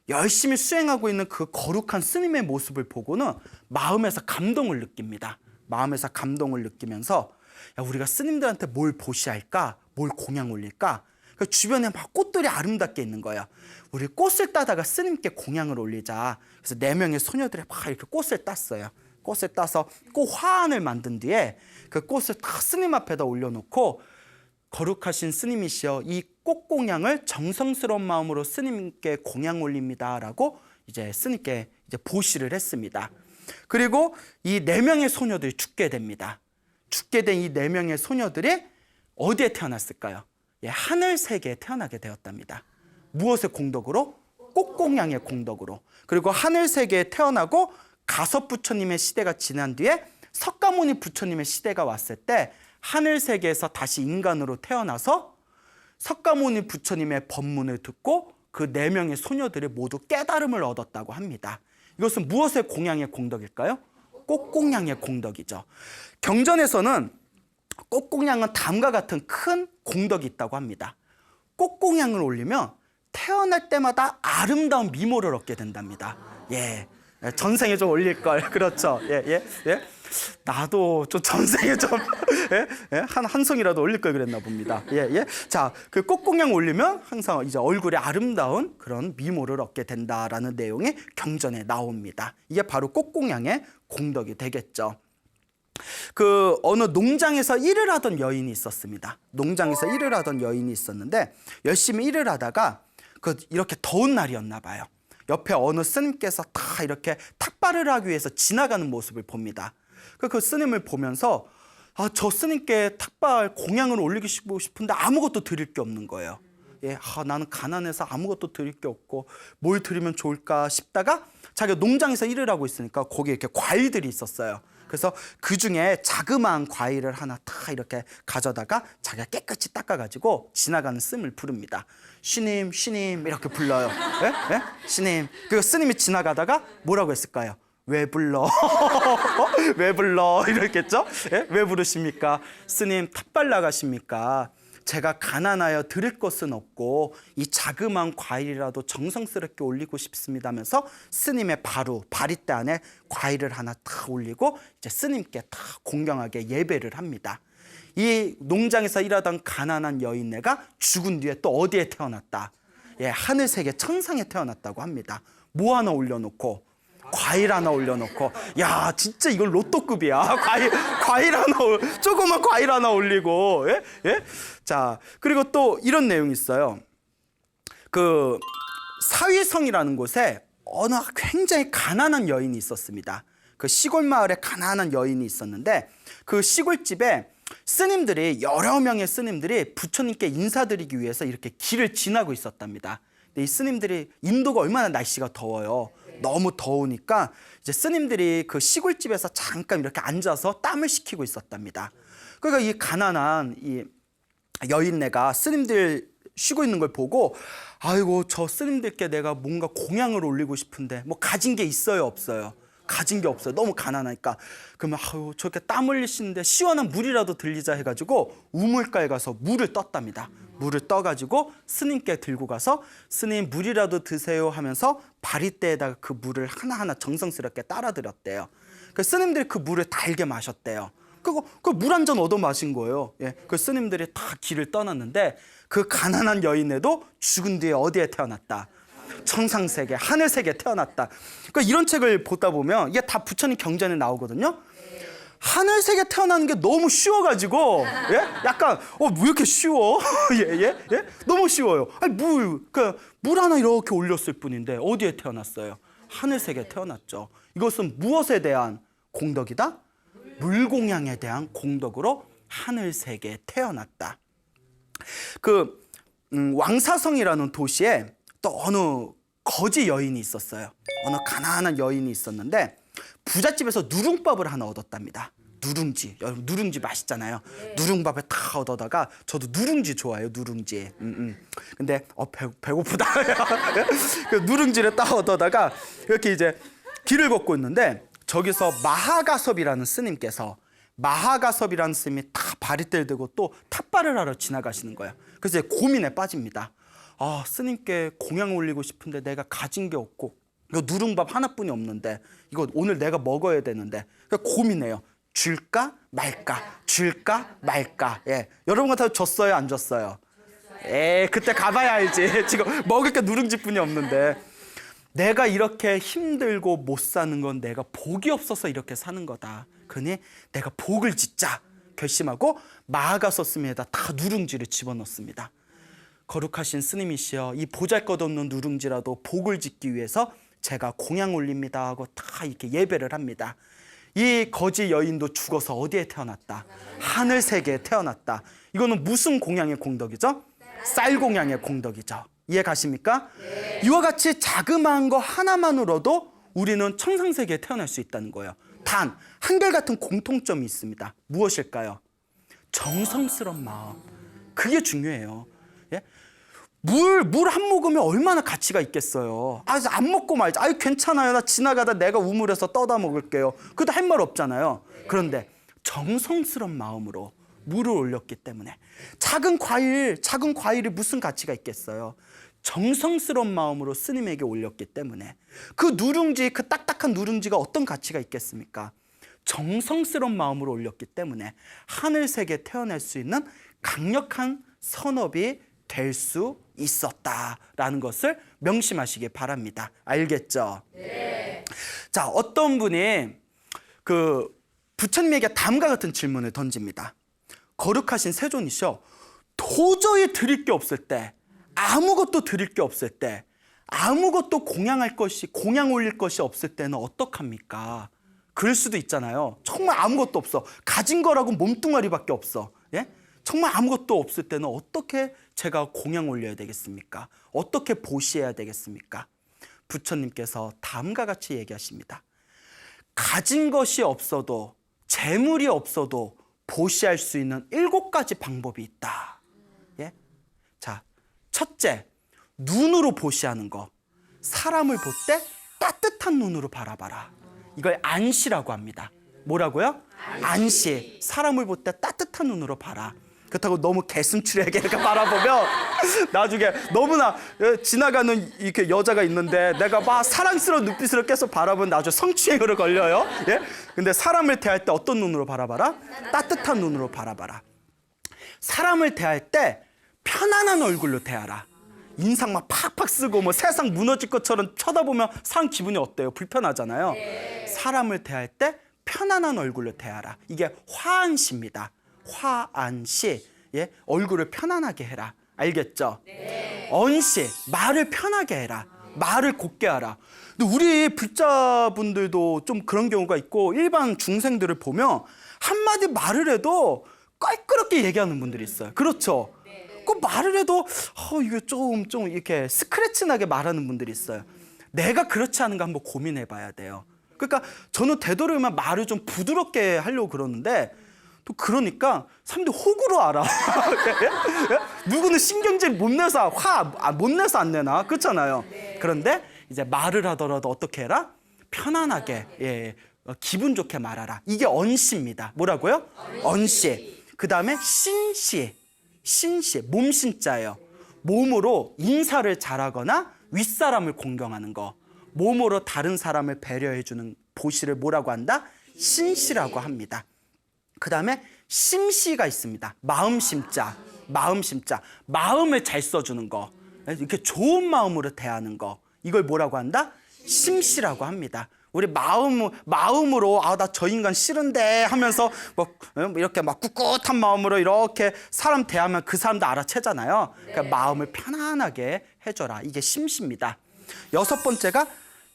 열심히 수행하고 있는 그 거룩한 스님의 모습을 보고는 마음에서 감동을 느낍니다. 마음에서 감동을 느끼면서 우리가 스님들한테 뭘 보시할까? 뭘 공양 올릴까? 그 주변에 막 꽃들이 아름답게 있는 거예요. 우리 꽃을 따다가 스님께 공양을 올리자. 그래서 4명의 소녀들이 막 이렇게 꽃을 땄어요. 꽃을 따서 꽃 화환을 만든 뒤에 그 꽃을 다 스님 앞에다 올려놓고 거룩하신 스님이시여 이 꽃 공양을 정성스러운 마음으로 스님께 공양 올립니다라고 이제 스님께 이제 보시를 했습니다. 그리고 이 4명의 소녀들이 죽게 됩니다. 죽게 된 이 4명의 소녀들이 어디에 태어났을까요? 예, 하늘 세계에 태어나게 되었답니다. 무엇의 공덕으로? 꽃공양의 공덕으로. 그리고 하늘 세계에 태어나고 가섭 부처님의 시대가 지난 뒤에 석가모니 부처님의 시대가 왔을 때 하늘 세계에서 다시 인간으로 태어나서 석가모니 부처님의 법문을 듣고 그 4명의 소녀들이 모두 깨달음을 얻었다고 합니다. 이것은 무엇의 공양의 공덕일까요? 꽃공양의 공덕이죠. 경전에서는 꽃공양은 다음과 같은 큰 공덕이 있다고 합니다. 꽃공양을 올리면 태어날 때마다 아름다운 미모를 얻게 된답니다. 예. 전생에 좀 올릴 걸. 그렇죠. 예. 나도 좀 전생에 좀 한 송이라도 올릴 걸 그랬나 봅니다. 예. 자, 그 꽃공양 올리면 항상 이제 얼굴에 아름다운 그런 미모를 얻게 된다라는 내용이 경전에 나옵니다. 이게 바로 꽃공양의 공덕이 되겠죠. 그 어느 농장에서 일을 하던 여인이 있었습니다. 농장에서 일을 하던 여인이 있었는데 열심히 일을 하다가 이렇게 더운 날이었나 봐요. 옆에 어느 스님께서 다 이렇게 탁발을 하기 위해서 지나가는 모습을 봅니다. 그 스님을 보면서 저 스님께 탁발 공양을 올리고 싶은데 아무것도 드릴 게 없는 거예요. 예, 나는 가난해서 아무것도 드릴 게 없고 뭘 드리면 좋을까 싶다가 자기가 농장에서 일을 하고 있으니까 거기에 이렇게 과일들이 있었어요. 그래서 그 중에 자그마한 과일을 하나 다 이렇게 가져다가 자기가 깨끗이 닦아가지고 지나가는 스님을 부릅니다. 쉬님, 쉬님 이렇게 불러요. 예? 쉬님. 그 스님이 지나가다가 뭐라고 했을까요? 왜 불러? 왜 불러? 이랬겠죠? 예? 왜 부르십니까? 스님 탑발 나가십니까? 제가 가난하여 드릴 것은 없고 이 자그마한 과일이라도 정성스럽게 올리고 싶습니다 하면서 스님의 바리대 안에 과일을 하나 탁 올리고 이제 스님께 탁 공경하게 예배를 합니다. 이 농장에서 일하던 가난한 여인네가 죽은 뒤에 또 어디에 태어났다? 예, 하늘 세계 천상에 태어났다고 합니다. 뭐 하나 올려놓고, 과일 하나 올려놓고, 야, 진짜 이걸 로또급이야. 과일 하나, 조그만 과일 하나 올리고, 예? 예? 자, 그리고 또 이런 내용이 있어요. 그 사위성이라는 곳에 어느 굉장히 가난한 여인이 있었습니다. 그 시골 마을에 가난한 여인이 있었는데 그 시골집에 스님들이 여러 명의 스님들이 부처님께 인사드리기 위해서 이렇게 길을 지나고 있었답니다. 근데 이 스님들이 인도가 얼마나 날씨가 더워요. 너무 더우니까 이제 스님들이 그 시골집에서 잠깐 이렇게 앉아서 땀을 식히고 있었답니다. 그러니까 이 가난한 이 여인네가 스님들 쉬고 있는 걸 보고 아이고 저 스님들께 내가 뭔가 공양을 올리고 싶은데 뭐 가진 게 있어요 없어요? 가진 게 없어요. 너무 가난하니까. 그러면 아유 저렇게 땀 흘리시는데 시원한 물이라도 들리자 해가지고 우물가에 가서 물을 떴답니다. 물을 떠가지고 스님께 들고 가서 스님 물이라도 드세요 하면서 바리대에다가 그 물을 하나하나 정성스럽게 따라 드렸대요. 그 스님들이 그 물을 달게 마셨대요. 그 물 한 잔 얻어 마신 거예요. 예, 그 스님들이 다 길을 떠났는데 그 가난한 여인네도 죽은 뒤에 어디에 태어났다? 청상세계, 하늘세계에 태어났다. 그러니까 이런 책을 보다 보면 이게 다 부처님 경전에 나오거든요. 하늘세계에 태어나는 게 너무 쉬워가지고 예? 약간 왜 이렇게 쉬워? 예? 너무 쉬워요. 아니 물 하나 이렇게 올렸을 뿐인데 어디에 태어났어요? 하늘세계에 태어났죠. 이것은 무엇에 대한 공덕이다? 물공양에 대한 공덕으로 하늘세계에 태어났다. 그 왕사성이라는 도시에 또 어느 거지 여인이 있었어요. 어느 가난한 여인이 있었는데 부잣집에서 누룽밥을 하나 얻었답니다. 누룽지, 여러분 누룽지 맛있잖아요. 누룽밥을 다 얻어다가 저도 누룽지 좋아해요. 누룽지. 근데 배고프다. 그 누룽지를 딱 얻어다가 이렇게 이제 길을 걷고 있는데 저기서 마하가섭이라는 스님께서 마하가섭이라는 스님이 다 바리떼를 들고 또 탑발을 하러 지나가시는 거예요. 그래서 이제 고민에 빠집니다. 아, 스님께 공양 올리고 싶은데 내가 가진 게 없고 이거 누룽밥 하나뿐이 없는데 이거 오늘 내가 먹어야 되는데 그러니까 고민해요. 줄까 말까 줄까 말까. 예, 여러분 같아도 줬어요 안 줬어요? 그때 가봐야 알지. 지금 먹을 게 누룽지뿐이 없는데 내가 이렇게 힘들고 못 사는 건 내가 복이 없어서 이렇게 사는 거다. 그러니 내가 복을 짓자 결심하고 마하가섭스미에다 다 누룽지를 집어넣습니다. 거룩하신 스님이시여 이 보잘것없는 누룽지라도 복을 짓기 위해서 제가 공양 올립니다 하고 다 이렇게 예배를 합니다. 이 거지 여인도 죽어서 어디에 태어났다? 하늘세계에 태어났다. 이거는 무슨 공양의 공덕이죠? 쌀 공양의 공덕이죠. 이해 가십니까? 네. 이와 같이 자그마한 거 하나만으로도 우리는 청상세계에 태어날 수 있다는 거예요. 단 한결같은 공통점이 있습니다. 무엇일까요? 정성스러운 마음. 그게 중요해요. 예? 물 한 모금에 얼마나 가치가 있겠어요. 안 먹고 말지. 괜찮아요. 나 지나가다 내가 우물에서 떠다 먹을게요. 그래도 할 말 없잖아요. 그런데 정성스러운 마음으로 물을 올렸기 때문에 작은 과일이 무슨 가치가 있겠어요. 정성스러운 마음으로 스님에게 올렸기 때문에 그 누룽지, 그 딱딱한 누룽지가 어떤 가치가 있겠습니까? 정성스러운 마음으로 올렸기 때문에 하늘세계에 태어날 수 있는 강력한 선업이 될 수 있었다라는 것을 명심하시기 바랍니다. 알겠죠? 네. 자, 어떤 분이 그 부처님에게 다음과 같은 질문을 던집니다. 거룩하신 세존이시여, 도저히 드릴 게 없을 때, 아무것도 드릴 게 없을 때, 아무것도 공양 올릴 것이 없을 때는 어떡합니까? 그럴 수도 있잖아요. 정말 아무것도 없어. 가진 거라고 몸뚱아리밖에 없어. 예? 정말 아무것도 없을 때는 어떻게 제가 공양 올려야 되겠습니까? 어떻게 보시해야 되겠습니까? 부처님께서 다음과 같이 얘기하십니다. 가진 것이 없어도, 재물이 없어도 보시할 수 있는 7가지 방법이 있다. 예? 자, 첫째, 눈으로 보시하는 거. 사람을 볼 때 따뜻한 눈으로 바라봐라. 이걸 안시라고 합니다. 뭐라고요? 안시. 사람을 볼 때 따뜻한 눈으로 봐라. 그렇다고 너무 개슴츠레하게 이렇게 바라보면 나중에 너무나 지나가는 이렇게 여자가 있는데 내가 막 사랑스러운 눈빛으로 계속 바라보면 나중에 성추행으로 걸려요. 예? 근데 사람을 대할 때 어떤 눈으로 바라봐라? 따뜻한 눈으로 바라봐라. 사람을 대할 때 편안한 얼굴로 대하라. 인상 막 팍팍 쓰고 뭐 세상 무너질 것처럼 쳐다보면 사람 기분이 어때요? 불편하잖아요. 사람을 대할 때 편안한 얼굴로 대하라. 이게 화안시입니다. 화안시. 예? 얼굴을 편안하게 해라. 알겠죠? 언시. 말을 편하게 해라. 말을 곱게 하라. 근데 우리 불자분들도 좀 그런 경우가 있고 일반 중생들을 보면 한마디 말을 해도 껄끄럽게 얘기하는 분들이 있어요. 그렇죠? 그 말을 해도 이게 좀 이렇게 스크래치 나게 말하는 분들이 있어요. 내가 그렇지 않은가 한번 고민해 봐야 돼요. 그러니까 저는 되도록이면 말을 좀 부드럽게 하려고 그러는데 또 그러니까 사람들이 호구로 알아. 누구는 신경질 못 내서 못 내서 안 내나 그렇잖아요. 그런데 이제 말을 하더라도 어떻게 해라? 편안하게 기분 좋게 말하라. 이게 언시입니다. 뭐라고요? 언시. 그 다음에 신시. 신시, 몸신자예요. 몸으로 인사를 잘하거나 윗사람을 공경하는 거. 몸으로 다른 사람을 배려해주는 보시를 뭐라고 한다? 신시라고 합니다. 그 다음에 심시가 있습니다. 마음심자, 마음심자. 마음을 잘 써주는 거. 이렇게 좋은 마음으로 대하는 거. 이걸 뭐라고 한다? 심시라고 합니다. 우리 마음으로 나 저 인간 싫은데 하면서 뭐 이렇게 막 꿋꿋한 마음으로 이렇게 사람 대하면 그 사람도 알아채잖아요. 그러니까 마음을 편안하게 해줘라. 이게 심시입니다. 6번째가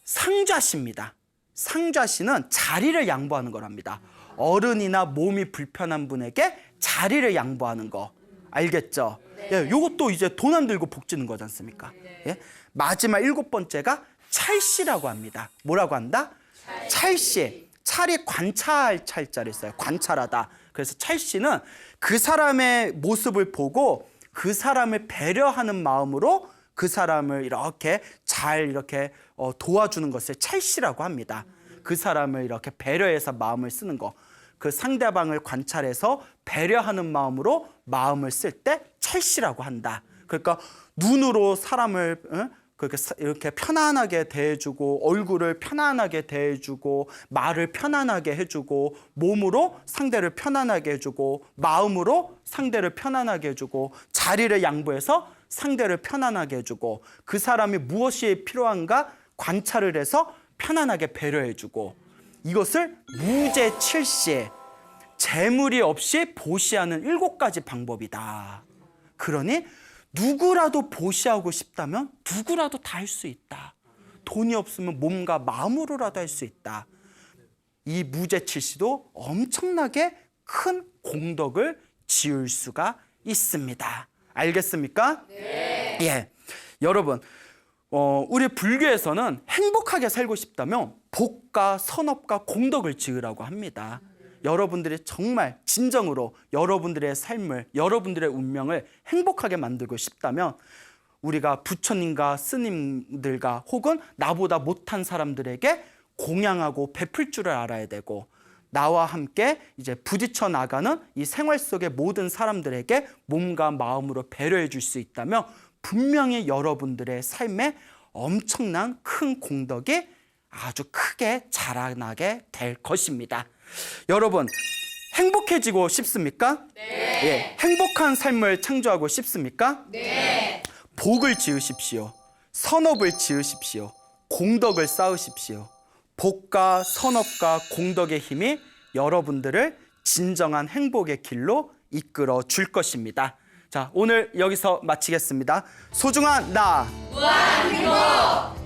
상좌시입니다. 상좌시는 자리를 양보하는 거랍니다. 어른이나 몸이 불편한 분에게 자리를 양보하는 거. 알겠죠? 예, 요것도 이제 돈 안 들고 복 주는 거지 않습니까? 예? 마지막 7번째가 찰시라고 합니다. 뭐라고 한다? 찰시. 찰이 관찰 찰자를 있어요. 관찰하다. 그래서 찰시는 그 사람의 모습을 보고 그 사람을 배려하는 마음으로 그 사람을 이렇게 잘 이렇게 도와주는 것을 찰시라고 합니다. 그 사람을 이렇게 배려해서 마음을 쓰는 거. 그 상대방을 관찰해서 배려하는 마음으로 마음을 쓸 때 찰시라고 한다. 그러니까 눈으로 사람을 그렇게 이렇게 편안하게 대해주고 얼굴을 편안하게 대해주고 말을 편안하게 해주고 몸으로 상대를 편안하게 해주고 마음으로 상대를 편안하게 해주고 자리를 양보해서 상대를 편안하게 해주고 그 사람이 무엇이 필요한가 관찰을 해서 편안하게 배려해주고 이것을 무제칠시 재물이 없이 보시하는 7가지 방법이다. 그러니 누구라도 보시하고 싶다면 누구라도 다 할 수 있다. 돈이 없으면 몸과 마음으로라도 할 수 있다. 이 무제칠시도 엄청나게 큰 공덕을 지을 수가 있습니다. 알겠습니까? 네. 예, 여러분 우리 불교에서는 행복하게 살고 싶다면 복과 선업과 공덕을 지으라고 합니다. 여러분들이 정말 진정으로 여러분들의 삶을 여러분들의 운명을 행복하게 만들고 싶다면 우리가 부처님과 스님들과 혹은 나보다 못한 사람들에게 공양하고 베풀 줄을 알아야 되고 나와 함께 이제 부딪혀 나가는 이 생활 속의 모든 사람들에게 몸과 마음으로 배려해 줄 수 있다면 분명히 여러분들의 삶에 엄청난 큰 공덕이 아주 크게 자라나게 될 것입니다. 여러분 행복해지고 싶습니까? 네. 예, 행복한 삶을 창조하고 싶습니까? 네. 복을 지으십시오. 선업을 지으십시오. 공덕을 쌓으십시오. 복과 선업과 공덕의 힘이 여러분들을 진정한 행복의 길로 이끌어 줄 것입니다. 자, 오늘 여기서 마치겠습니다. 소중한 나 무한행복